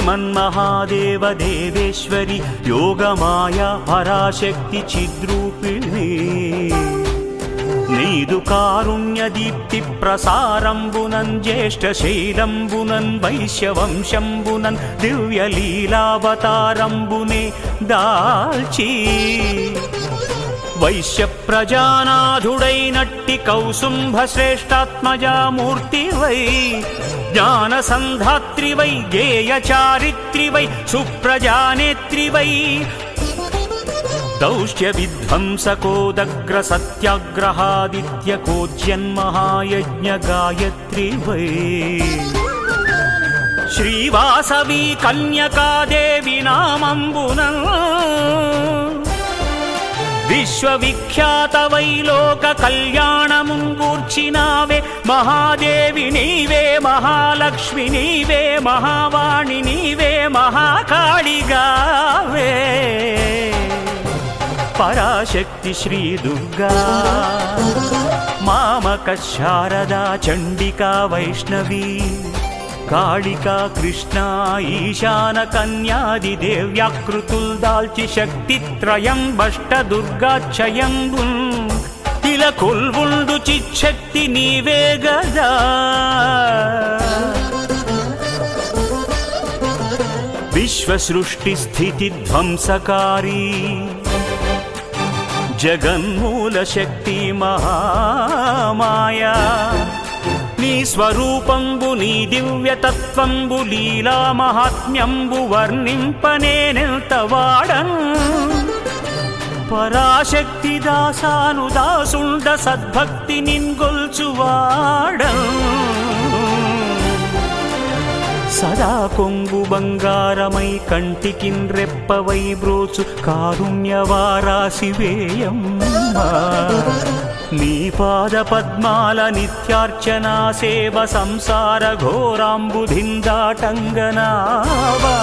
శ్రీమన్మహాదేవ దేవేశ్వరి యోగమాయా పరాశక్తి చిద్రూపిణి నీదు కారుణ్య దీప్తి ప్రసారంబునన్ జ్యేష్ఠ శైలంబునన్ వైశ్యవంశంబునన్ దివ్యలీలావతారంబునే దాల్చి వైశ్య ప్రజానాథుడైనట్టి కౌసుంభ శ్రేష్టాత్మజామూర్తివై జ్ఞానసంధాత్రివై గేయ చారిత్రివై సుప్రజానేత్రివై దౌష్ట్య విధ్వంసకోదగ్ర సత్యాగ్రహాదిత్యకోజ్యన్మహాయజ్ఞ గాయత్రి వై శ్రీవాసవి కన్యకాదేవి నామంబున విశ్వవిఖ్యాత వైలోక కళ్యాణముంగూర్చినావే మహాదేవి నీవే మహాలక్ష్మి నీవే మహావాణి నీవే మహాకాళిగావే పరాశక్తి శ్రీ దుర్గా మామక శారదా చండికా వైష్ణవీ కాళికా కృష్ణ ఈశాన కన్యాది దేవ్యాకృతుల్ దాల్చి శక్తిత్రయం బష్ట దుర్గాక్షయంబు ఇలా కొల్వుండు చిచ్చక్తి నీవే గదా విశ్వసృష్టి స్థితి ధ్వంసకారీ జగన్మూల శక్తి మహామాయా నీ స్వరూపంబు నీ దివ్యతత్వంబు లీలా మహాత్మ్యంబు వర్ణింపనేనెంత వాడన్ పరాశక్తి దాసాను దాసుండ సద్భక్తి నిన్గొల్చువాడన్ సదా కొంగు బంగారమై కంటికిన్ రెప్పవై బ్రోచు కారుణ్యవారాశివేయమ్మా నీ పాద పద్మాల నిత్యార్చనా సేవ సంసార ఘోరాంబుధిందాటంగనావా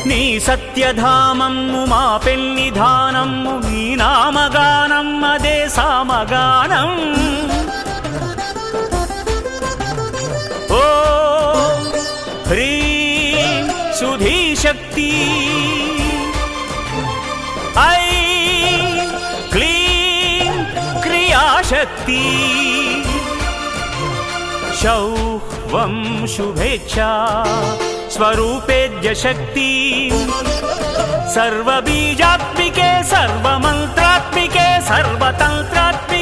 నీ సత్యధామమ్ము మా పెన్నిధానమ్ము నీ నామగానం అదే సామగానం హ్రీం సుధీశక్తి ఐం క్లీం క్రియాశక్తి శౌవం శుభేచ్ఛా స్వరూపేద్య శక్తి సర్వబీజాత్మికే సర్వమంత్రాత్మికే సర్వతంత్రాత్మికే